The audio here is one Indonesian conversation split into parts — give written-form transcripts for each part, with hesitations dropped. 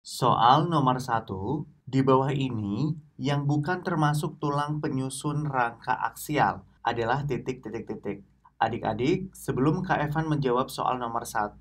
Soal nomor 1, di bawah ini yang bukan termasuk tulang penyusun rangka aksial adalah titik-titik-titik. Adik-adik, sebelum Kak Evan menjawab soal nomor 1,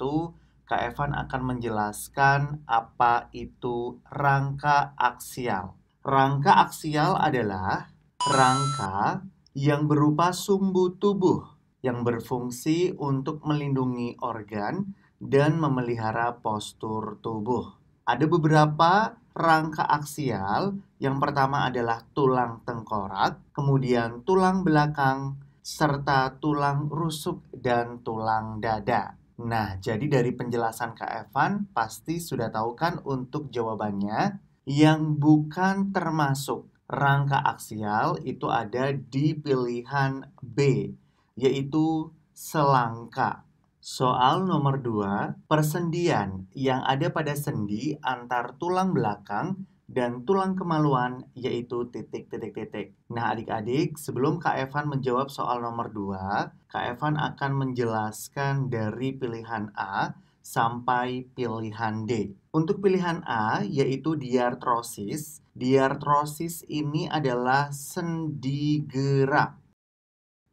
Kak Evan akan menjelaskan apa itu rangka aksial. Rangka aksial adalah rangka yang berupa sumbu tubuh yang berfungsi untuk melindungi organ dan memelihara postur tubuh. Ada beberapa rangka aksial. Yang pertama adalah tulang tengkorak, kemudian tulang belakang, serta tulang rusuk dan tulang dada. Nah, jadi dari penjelasan Kak Evan, pasti sudah tahu kan untuk jawabannya. Yang bukan termasuk rangka aksial itu ada di pilihan B, yaitu selangka. Soal nomor 2, persendian yang ada pada sendi antar tulang belakang dan tulang kemaluan yaitu titik-titik-titik. Nah, adik-adik, sebelum Kak Evan menjawab soal nomor 2, Kak Evan akan menjelaskan dari pilihan A sampai pilihan D. Untuk pilihan A yaitu diartrosis. Diartrosis ini adalah sendi gerak.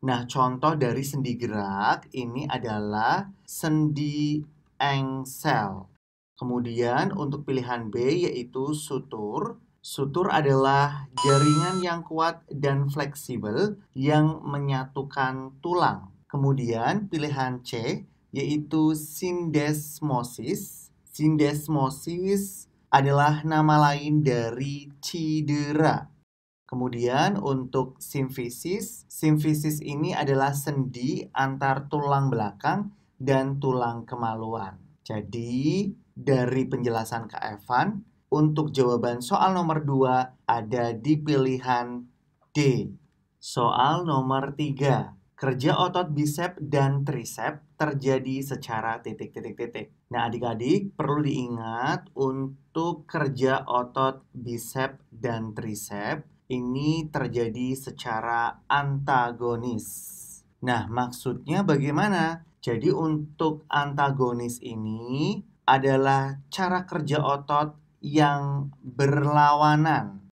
Nah, contoh dari sendi gerak ini adalah sendi engsel. Kemudian untuk pilihan B yaitu sutur. Sutur adalah jaringan yang kuat dan fleksibel yang menyatukan tulang. Kemudian pilihan C yaitu sindesmosis. Sindesmosis adalah nama lain dari cedera. Kemudian untuk simfisis, simfisis ini adalah sendi antar tulang belakang dan tulang kemaluan. Jadi, dari penjelasan Kak Evan, untuk jawaban soal nomor 2 ada di pilihan D. Soal nomor 3. Kerja otot bisep dan trisep terjadi secara titik-titik-titik. Nah, adik-adik perlu diingat untuk kerja otot bisep dan trisep ini terjadi secara antagonis. Nah, maksudnya bagaimana? Jadi untuk antagonis ini adalah cara kerja otot yang berlawanan.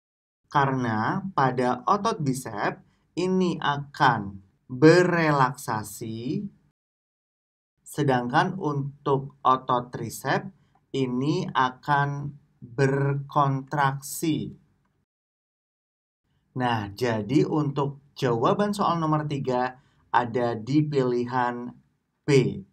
Karena pada otot bisep ini akan berelaksasi, sedangkan untuk otot trisep ini akan berkontraksi. Nah, jadi untuk jawaban soal nomor 3 ada di pilihan B.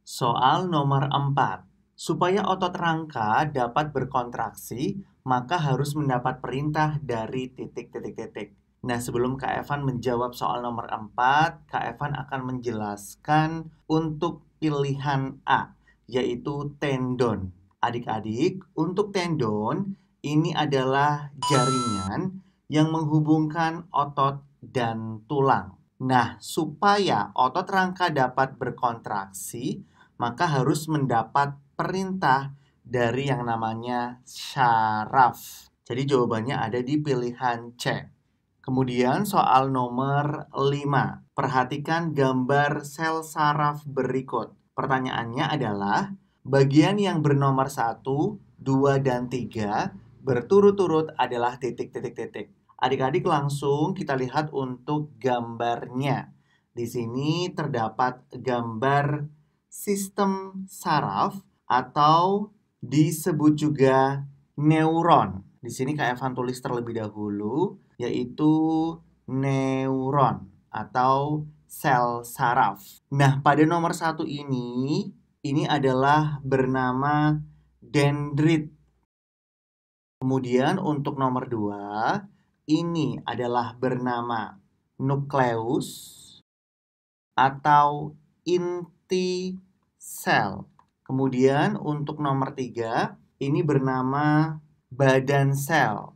Soal nomor 4. Supaya otot rangka dapat berkontraksi, maka harus mendapat perintah dari titik-titik-titik. Nah, sebelum Kak Evan menjawab soal nomor 4, Kak Evan akan menjelaskan untuk pilihan A, yaitu tendon. Adik-adik, untuk tendon, ini adalah jaringan yang menghubungkan otot dan tulang. Nah, supaya otot rangka dapat berkontraksi, maka harus mendapat perintah dari yang namanya syaraf. Jadi jawabannya ada di pilihan C. Kemudian soal nomor 5. Perhatikan gambar sel saraf berikut. Pertanyaannya adalah, bagian yang bernomor 1, 2, dan 3 berturut-turut adalah titik-titik-titik. Adik-adik langsung kita lihat untuk gambarnya. Di sini terdapat gambar sistem saraf atau disebut juga neuron. Di sini Kak Evan tulis terlebih dahulu, yaitu neuron atau sel saraf. Nah, pada nomor 1 ini adalah bernama dendrit. Kemudian untuk nomor 2, ini adalah bernama nukleus atau inti sel. Kemudian untuk nomor 3, ini bernama badan sel.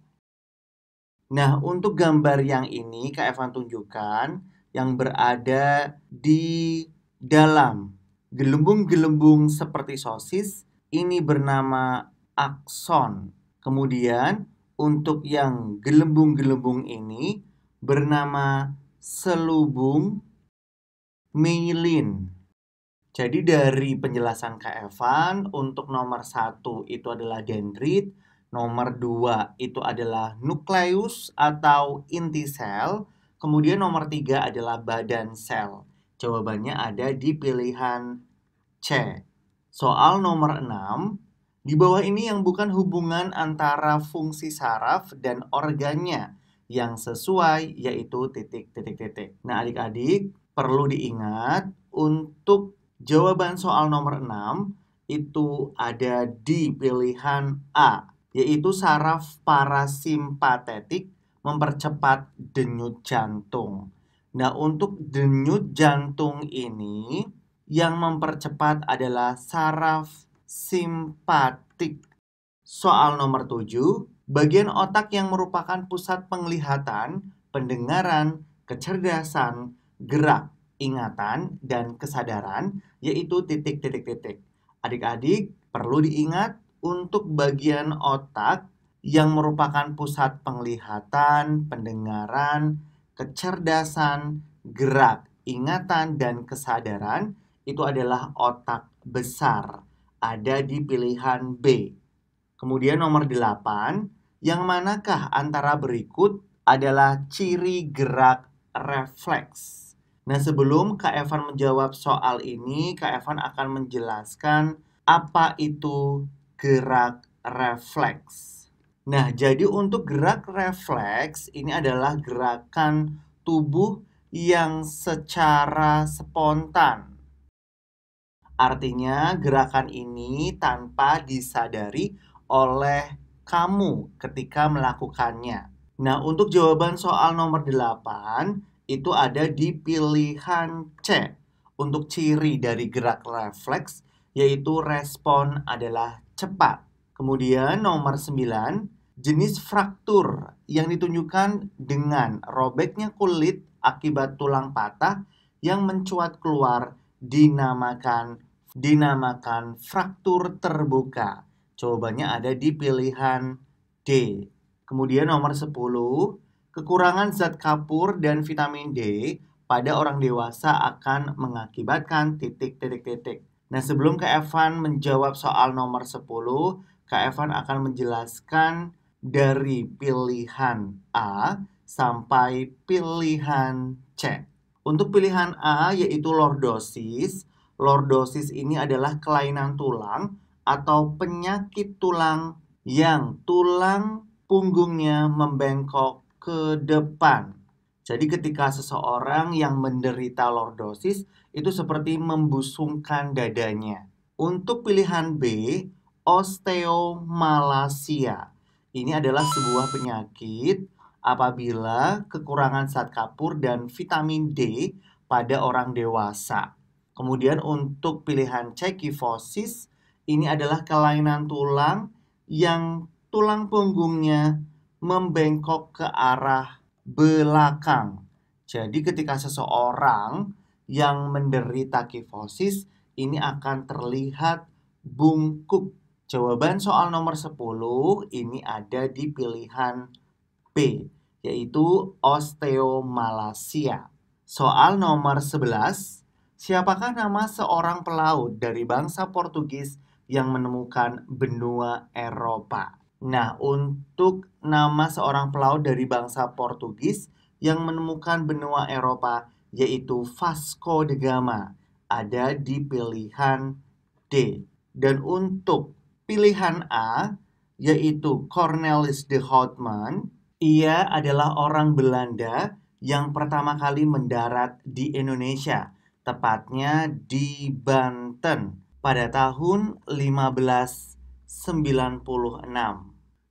Nah, untuk gambar yang ini Kak Evan tunjukkan yang berada di dalam gelembung-gelembung seperti sosis, ini bernama akson. Kemudian untuk yang gelembung-gelembung ini bernama selubung. myelin. Jadi dari penjelasan Kak Evan, untuk nomor 1 itu adalah dendrit, nomor 2 itu adalah nukleus atau inti sel, kemudian nomor 3 adalah badan sel. Jawabannya ada di pilihan C. Soal nomor 6, di bawah ini yang bukan hubungan antara fungsi saraf dan organnya yang sesuai, yaitu titik, titik, titik. Nah, adik-adik perlu diingat untuk jawaban soal nomor 6 itu ada di pilihan A, yaitu saraf parasimpatetik mempercepat denyut jantung. Nah, untuk denyut jantung ini yang mempercepat adalah saraf simpatik. Soal nomor 7, bagian otak yang merupakan pusat penglihatan, pendengaran, kecerdasan, gerak, ingatan, dan kesadaran, yaitu titik, titik, titik. Adik-adik perlu diingat untuk bagian otak yang merupakan pusat penglihatan, pendengaran, kecerdasan, gerak, ingatan, dan kesadaran itu adalah otak besar. Ada di pilihan B. Kemudian nomor 8, yang manakah antara berikut adalah ciri gerak refleks? Nah, sebelum Kak Evan menjawab soal ini, Kak Evan akan menjelaskan apa itu gerak refleks. Nah, jadi untuk gerak refleks ini adalah gerakan tubuh yang secara spontan. Artinya, gerakan ini tanpa disadari oleh kamu ketika melakukannya. Nah, untuk jawaban soal nomor 8 itu ada di pilihan C. Untuk ciri dari gerak refleks yaitu respon adalah cepat. Kemudian nomor 9, jenis fraktur yang ditunjukkan dengan robeknya kulit akibat tulang patah yang mencuat keluar dinamakan fraktur terbuka. Jawabannya ada di pilihan D. Kemudian nomor 10, kekurangan zat kapur dan vitamin D pada orang dewasa akan mengakibatkan titik, titik, titik. Nah, sebelum Kak Evan menjawab soal nomor 10, Kak Evan akan menjelaskan dari pilihan A sampai pilihan C. Untuk pilihan A yaitu lordosis. Lordosis ini adalah kelainan tulang atau penyakit tulang yang tulang punggungnya membengkok ke depan. Jadi ketika seseorang yang menderita lordosis itu seperti membusungkan dadanya. Untuk pilihan B, osteomalacia. Ini adalah sebuah penyakit apabila kekurangan zat kapur dan vitamin D pada orang dewasa. Kemudian untuk pilihan C, kifosis, ini adalah kelainan tulang yang tulang punggungnya membengkok ke arah belakang. Jadi ketika seseorang yang menderita kifosis ini akan terlihat bungkuk. Jawaban soal nomor 10 ini ada di pilihan B, yaitu osteomalacia. Soal nomor 11, siapakah nama seorang pelaut dari bangsa Portugis yang menemukan benua Eropa? Nah, untuk nama seorang pelaut dari bangsa Portugis yang menemukan benua Eropa yaitu Vasco da Gama, ada di pilihan D. Dan untuk pilihan A yaitu Cornelis de Houtman, ia adalah orang Belanda yang pertama kali mendarat di Indonesia, tepatnya di Banten pada tahun 1596.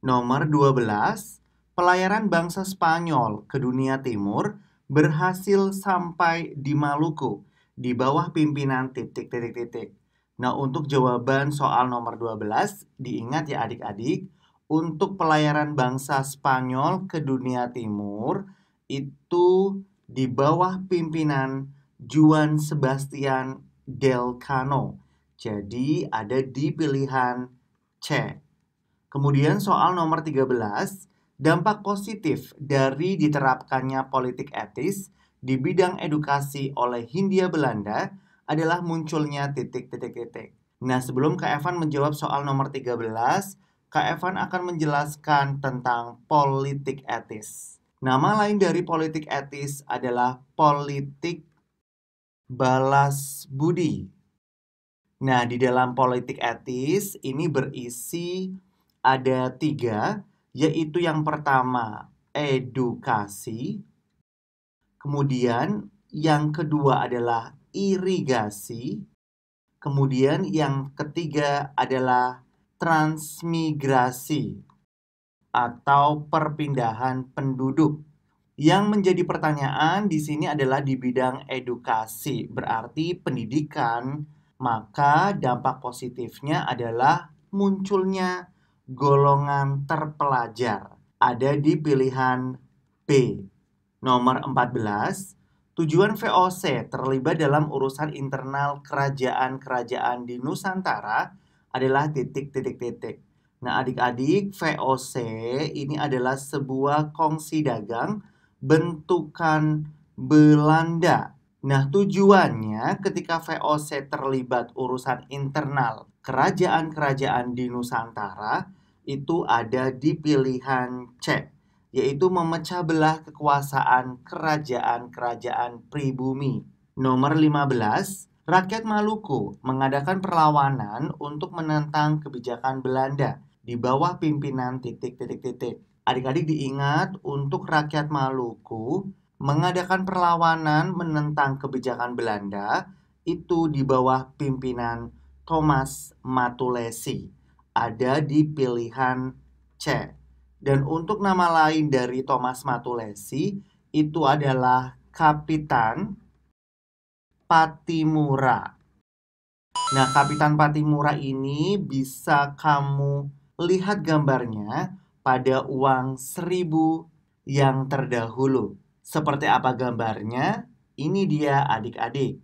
Nomor 12, pelayaran bangsa Spanyol ke dunia timur berhasil sampai di Maluku di bawah pimpinan titik, titik, titik. Nah, untuk jawaban soal nomor 12, diingat ya adik-adik, untuk pelayaran bangsa Spanyol ke dunia timur itu di bawah pimpinan Juan Sebastian Elcano. Jadi ada di pilihan C. Kemudian soal nomor 13, dampak positif dari diterapkannya politik etis di bidang edukasi oleh Hindia Belanda adalah munculnya titik. Nah, sebelum Kak Evan menjawab soal nomor 13, Kak Evan akan menjelaskan tentang politik etis. Nama lain dari politik etis adalah politik balas budi. Nah, di dalam politik etis ini berisi ada 3, yaitu yang pertama edukasi, kemudian yang kedua adalah irigasi, kemudian yang ketiga adalah transmigrasi atau perpindahan penduduk. Yang menjadi pertanyaan di sini adalah di bidang edukasi, berarti pendidikan, maka dampak positifnya adalah munculnya golongan terpelajar. Ada di pilihan B. Nomor 14, tujuan VOC terlibat dalam urusan internal kerajaan-kerajaan di Nusantara adalah titik. Nah, adik-adik, VOC ini adalah sebuah kongsi dagang bentukan Belanda. Nah, tujuannya ketika VOC terlibat urusan internal kerajaan-kerajaan di Nusantara itu ada di pilihan C, yaitu memecah belah kekuasaan kerajaan-kerajaan pribumi. Nomor 15, rakyat Maluku mengadakan perlawanan untuk menentang kebijakan Belanda di bawah pimpinan titik. Adik-adik diingat untuk rakyat Maluku mengadakan perlawanan menentang kebijakan Belanda itu di bawah pimpinan Thomas Matulesi. Ada di pilihan C. Dan untuk nama lain dari Thomas Matulesi itu adalah Kapitan Patimura. Nah, Kapitan Patimura ini bisa kamu lihat gambarnya pada uang 1000 yang terdahulu. Seperti apa gambarnya? Ini dia adik-adik.